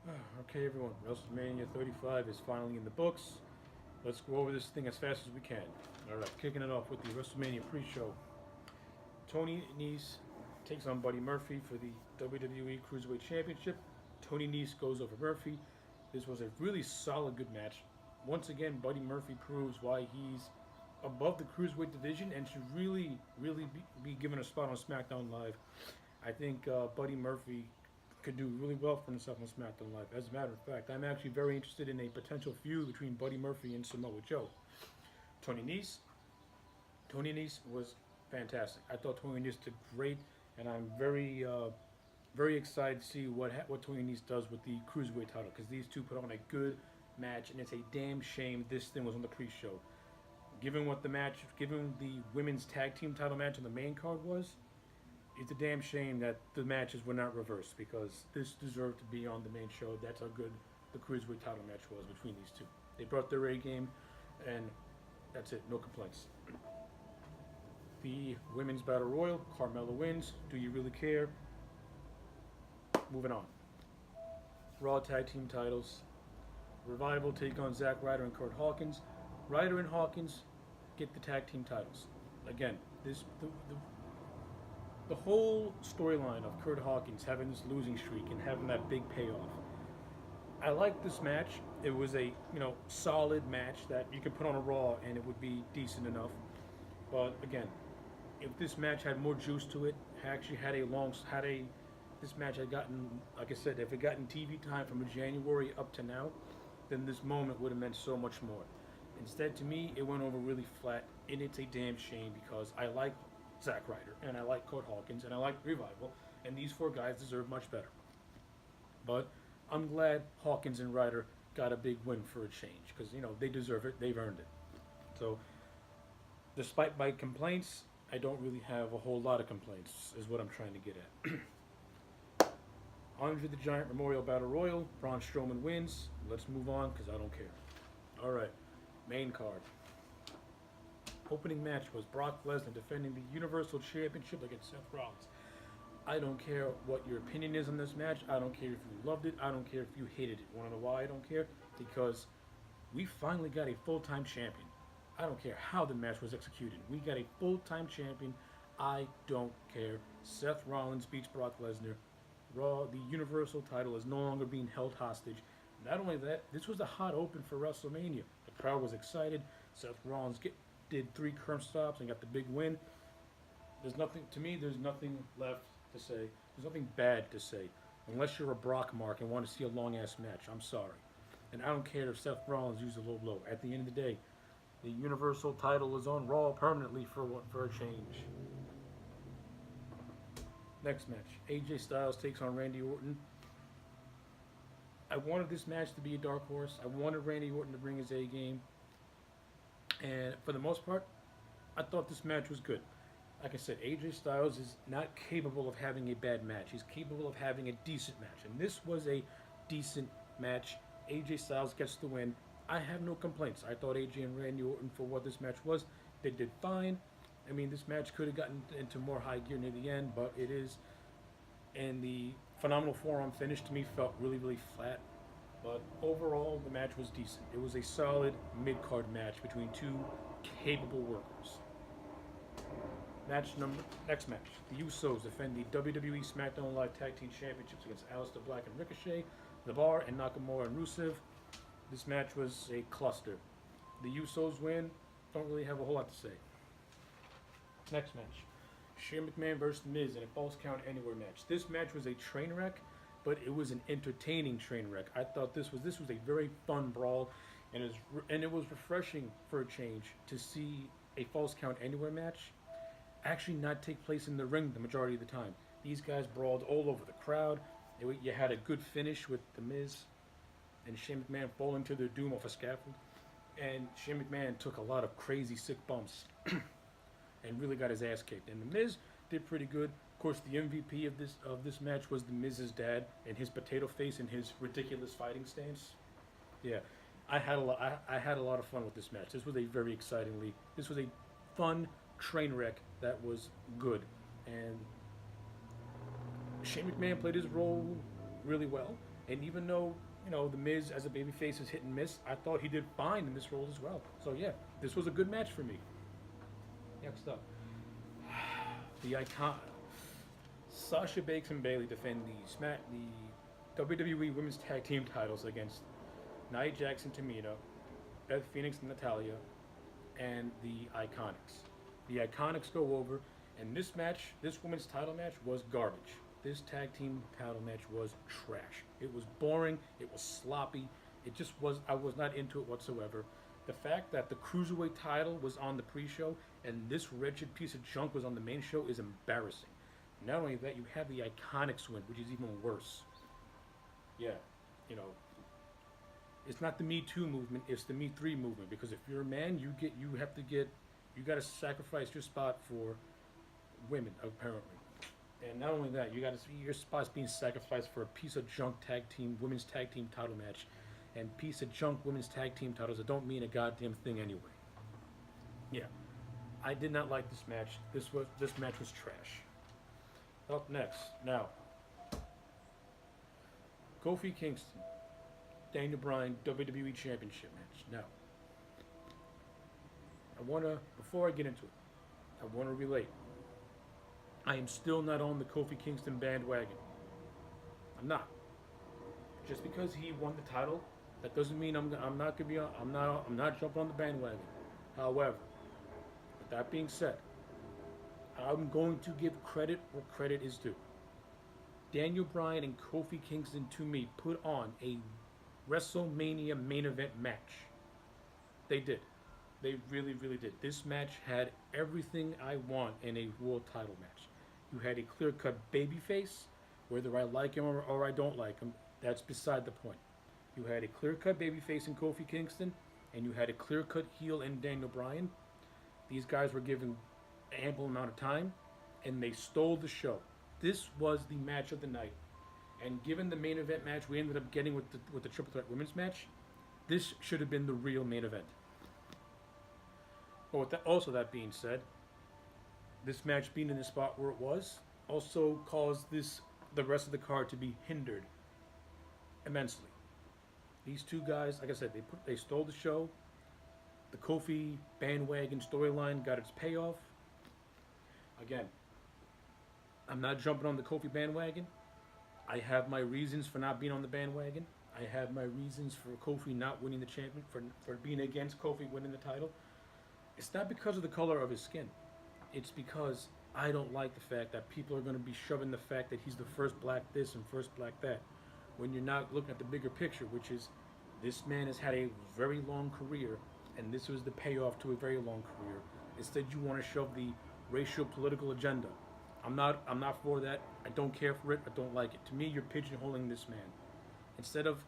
Okay, everyone. WrestleMania 35 is finally in the books. Let's go over this thing as fast as we can. All right, kicking it off with the WrestleMania pre-show. Tony Nese takes on Buddy Murphy for the WWE Cruiserweight Championship. Tony Nese goes over Murphy. This was a really solid, good match. Once again, Buddy Murphy proves why he's above the Cruiserweight division and should really be given a spot on SmackDown Live. I think Buddy Murphy could do really well for himself on SmackDown Live. As a matter of fact, I'm actually very interested in a potential feud between Buddy Murphy and Samoa Joe. Tony Nese. Tony Nese was fantastic. I thought Tony Nese did great, and I'm very excited to see what Tony Nese does with the Cruiserweight title because these two put on a good match, and it's a damn shame this thing was on the pre-show. Given the women's tag team title match on the main card was, it's a damn shame that the matches were not reversed because this deserved to be on the main show. That's how good the Cruiserweight title match was between these two. They brought their A game, and that's it. No complaints. The Women's Battle Royal, Carmella wins. Do you really care? Moving on. Raw Tag Team titles. Revival take on Zack Ryder and Kurt Hawkins. Ryder and Hawkins get the tag team titles. Again, the whole storyline of Kurt Hawkins having this losing streak and having that big payoff. I like this match. It was a solid match that you could put on a Raw and it would be decent enough. But again, if this match had more juice to it, actually this match had gotten, like I said, if it gotten TV time from January up to now, then this moment would have meant so much more. Instead, to me, it went over really flat, and it's a damn shame because I like Zack Ryder, and I like Kurt Hawkins, and I like Revival, and these four guys deserve much better. But I'm glad Hawkins and Ryder got a big win for a change because they deserve it, they've earned it. So, despite my complaints, I don't really have a whole lot of complaints, is what I'm trying to get at. Andre the Giant Memorial Battle Royal, Braun Strowman wins. Let's move on because I don't care. All right, main card. Opening match was Brock Lesnar defending the Universal Championship against Seth Rollins. I don't care what your opinion is on this match. I don't care if you loved it. I don't care if you hated it. Want to know why I don't care? Because we finally got a full-time champion. I don't care how the match was executed. We got a full-time champion. I don't care. Seth Rollins beats Brock Lesnar. Raw, the Universal title is no longer being held hostage. Not only that, this was a hot open for WrestleMania. The crowd was excited. Seth Rollins did 3 curb stops and got the big win. There's nothing left to say. There's nothing bad to say. Unless you're a Brock mark and want to see a long-ass match. I'm sorry. And I don't care if Seth Rollins used a low blow. At the end of the day, the Universal title is on Raw permanently for a change. Next match. AJ Styles takes on Randy Orton. I wanted this match to be a dark horse. I wanted Randy Orton to bring his A game. And for the most part, I thought this match was good. Like I said, AJ Styles is not capable of having a bad match. He's capable of having a decent match. And this was a decent match. AJ Styles gets the win. I have no complaints. I thought AJ and Randy Orton, for what this match was, they did fine. I mean, this match could have gotten into more high gear near the end, but it is. And the phenomenal forearm finish to me felt really flat. But overall, the match was decent. It was a solid mid-card match between two capable workers. Next match. The Usos defend the WWE SmackDown Live Tag Team Championships against Aleister Black and Ricochet, The Bar, and Nakamura and Rusev. This match was a cluster. The Usos win. Don't really have a whole lot to say. Next match. Shane McMahon versus Miz in a Falls Count Anywhere match. This match was a train wreck, but it was an entertaining train wreck. I thought this was a very fun brawl, and it was refreshing for a change to see a Falls Count Anywhere match actually not take place in the ring the majority of the time. These guys brawled all over the crowd. You had a good finish with The Miz and Shane McMahon falling to their doom off a scaffold. And Shane McMahon took a lot of crazy sick bumps and really got his ass kicked. And The Miz did pretty good. Of course, the MVP of this match was The Miz's dad and his potato face and his ridiculous fighting stance. Yeah, I had a lot of fun with this match. This was a fun train wreck that was good, and Shane McMahon played his role really well. And even though, The Miz as a babyface is hit and miss, I thought he did fine in this role as well. So yeah, this was a good match for me. Next up, the icon Sasha Banks and Bailey defend the WWE Women's Tag Team titles against Nia Jackson, Tamina, Beth Phoenix, and Natalia, and the Iconics. The Iconics go over, and this women's title match was garbage. This tag team title match was trash. It was boring. It was sloppy. It just was. I was not into it whatsoever. The fact that the cruiserweight title was on the pre-show and this wretched piece of junk was on the main show is embarrassing. Not only that, you have the Iconics win, which is even worse. Yeah, you know, it's not the Me Too movement; it's the Me Three movement. Because if you're a man, you got to sacrifice your spot for women, apparently. And not only that, you got to see your spot's being sacrificed for a piece of junk women's tag team title match, and piece of junk women's tag team titles that don't mean a goddamn thing anyway. Yeah, I did not like this match. This match was trash. Up next, now, Kofi Kingston, Daniel Bryan WWE Championship match. Now, before I get into it, I wanna relate. I am still not on the Kofi Kingston bandwagon. I'm not. Just because he won the title, that doesn't mean I'm not gonna be on, I'm not jumping on the bandwagon. However, with that being said, I'm going to give credit where credit is due. Daniel Bryan and Kofi Kingston, to me, put on a WrestleMania main event match. They did. They really, really did. This match had everything I want in a world title match. You had a clear-cut babyface, whether I like him or I don't like him, that's beside the point. You had a clear-cut babyface in Kofi Kingston, and you had a clear-cut heel in Daniel Bryan. These guys were given ample amount of time, and they stole the show. This was the match of the night, and given the main event match we ended up getting with the triple threat women's match, this should have been the real main event. But with that being said, this match being in the spot where it was also caused the rest of the card to be hindered immensely. These two guys, like I said, they stole the show. The Kofi bandwagon storyline got its payoff. Again, I'm not jumping on the Kofi bandwagon. I have my reasons for not being on the bandwagon. I have my reasons for Kofi not winning the champion, for being against Kofi winning the title. It's not because of the color of his skin. It's because I don't like the fact that people are going to be shoving the fact that he's the first black this and first black that, when you're not looking at the bigger picture, which is this man has had a very long career, and this was the payoff to a very long career. Instead, you want to shove the racial political agenda. I'm not for that. I don't care for it. I don't like it. To me, you're pigeonholing this man. Instead of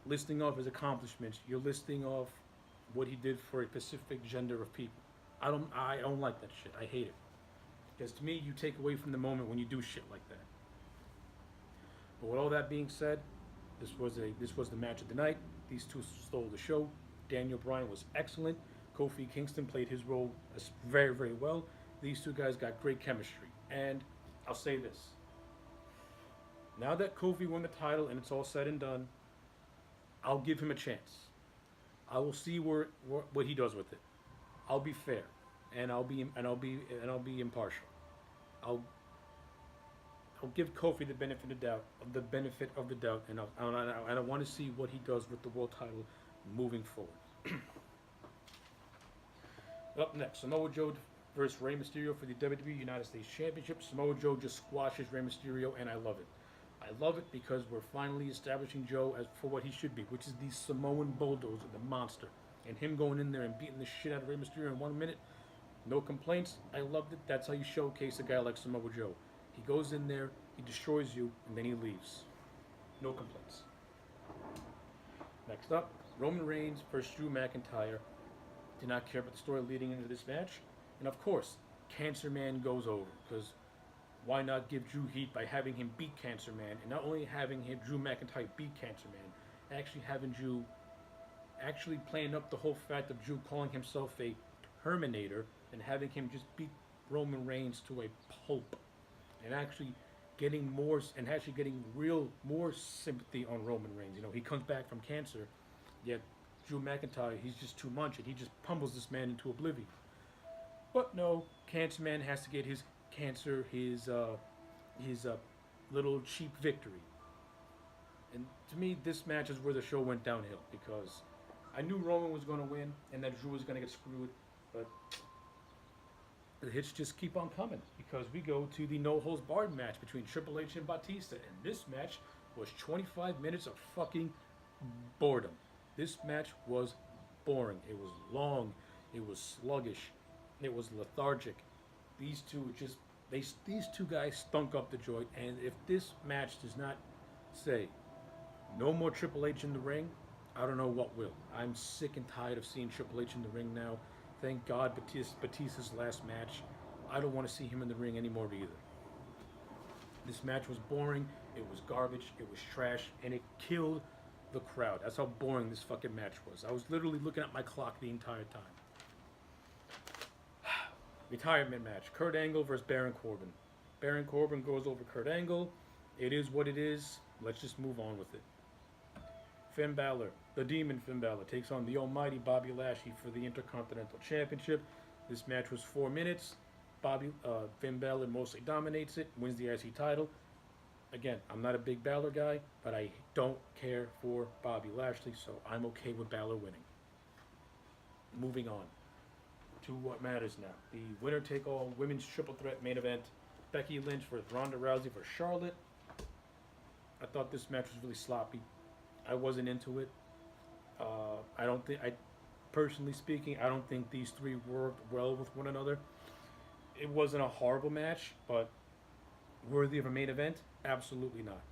listing off his accomplishments, you're listing off what he did for a specific gender of people. I don't like that shit. I hate it. Because to me, you take away from the moment when you do shit like that. But with all that being said, this was the match of the night. These two stole the show. Daniel Bryan was excellent. Kofi Kingston played his role very, very well. These two guys got great chemistry. And I'll say this. Now that Kofi won the title and it's all said and done, I'll give him a chance. I will see what he does with it. I'll be fair, and I'll be impartial. I'll give Kofi the benefit of the doubt, and I want to see what he does with the world title moving forward. Up next, Samoa Joe versus Rey Mysterio for the WWE United States Championship. Samoa Joe just squashes Rey Mysterio, and I love it. I love it because we're finally establishing Joe as for what he should be, which is the Samoan bulldozer, the monster. And him going in there and beating the shit out of Rey Mysterio in 1 minute, no complaints. I loved it. That's how you showcase a guy like Samoa Joe. He goes in there, he destroys you, and then he leaves. No complaints. Next up, Roman Reigns versus Drew McIntyre. Did not care about the story leading into this match. And of course, Cancer Man goes over, because why not give Drew heat by having him beat Cancer Man, and not only having Drew McIntyre beat Cancer Man, actually having Drew playing up the whole fact of Drew calling himself a Terminator and having him just beat Roman Reigns to a pulp, and actually getting more and actually getting more sympathy on Roman Reigns. You know, he comes back from cancer, yet Drew McIntyre, he's just too much, and he just pummels this man into oblivion. But no, Cancer Man has to get his cancer, his little cheap victory. And to me, this match is where the show went downhill because I knew Roman was going to win and that Drew was going to get screwed, but the hits just keep on coming because we go to the no holds barred match between Triple H and Batista, and this match was 25 minutes of fucking boredom. This match was boring. It was long. It was sluggish. It was lethargic. These two guys stunk up the joint, and if this match does not say no more Triple H in the ring, I don't know what will. I'm sick and tired of seeing Triple H in the ring now. Thank God Batista's last match. I don't want to see him in the ring anymore either. This match was boring. It was garbage. It was trash, and it killed the crowd. That's how boring this fucking match was. I was literally looking at my clock the entire time. Retirement match. Kurt Angle versus Baron Corbin. Baron Corbin goes over Kurt Angle. It is what it is. Let's just move on with it. Finn Balor, the Demon Finn Balor, takes on the almighty Bobby Lashley for the Intercontinental Championship. This match was 4 minutes. Finn Balor mostly dominates it, wins the IC title. Again, I'm not a big Balor guy, but I don't care for Bobby Lashley, so I'm okay with Balor winning. Moving on to what matters now. The winner-take-all women's triple threat main event. Becky Lynch versus Ronda Rousey versus Charlotte. I thought this match was really sloppy. I wasn't into it. Personally speaking, I don't think these three worked well with one another. It wasn't a horrible match, but worthy of a main event? Absolutely not.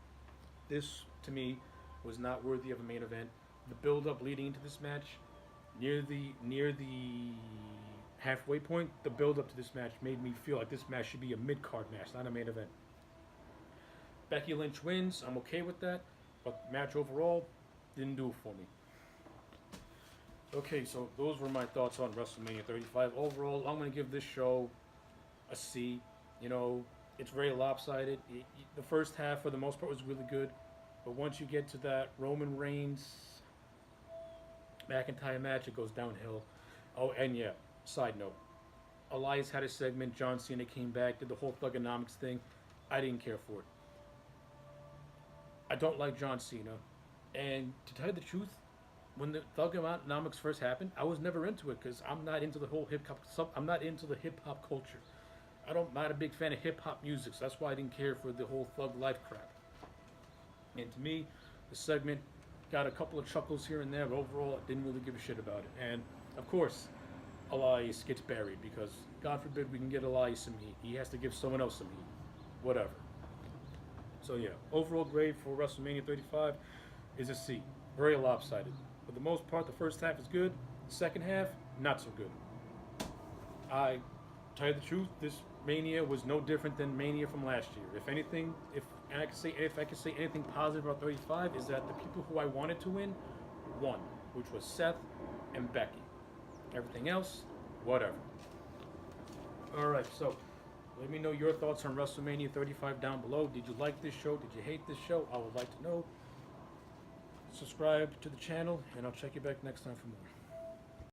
This, to me, was not worthy of a main event. The build-up leading into this match, near the halfway point, the build-up to this match made me feel like this match should be a mid-card match, not a main event. Becky Lynch wins. I'm okay with that. But the match overall didn't do it for me. Okay, so those were my thoughts on WrestleMania 35. Overall, I'm going to give this show a C. You know, it's very lopsided. The first half, for the most part, was really good. But once you get to that Roman Reigns McIntyre match, it goes downhill. Oh, and yeah, side note. Elias had a segment. John Cena came back, did the whole Thugonomics thing. I didn't care for it. I don't like John Cena, and to tell you the truth, when the Thugonomics first happened, I was never into it because I'm not into the whole hip hop. I'm not into the hip hop culture. I'm not a big fan of hip hop music, so that's why I didn't care for the whole thug life crap. And to me, the segment got a couple of chuckles here and there, but overall, I didn't really give a shit about it. And of course, Elias gets buried because God forbid we can get Elias some heat. He has to give someone else some heat. Whatever. So yeah, overall grade for WrestleMania 35 is a C. Very lopsided. For the most part, the first half is good. The second half, not so good. I tell you the truth, this Mania was no different than Mania from last year. If anything, if I could say anything positive about 35, is that the people who I wanted to won, which was Seth and Becky. Everything else, whatever. All right, so let me know your thoughts on WrestleMania 35 down below. Did you like this show? Did you hate this show? I would like to know. Subscribe to the channel, and I'll check you back next time for more.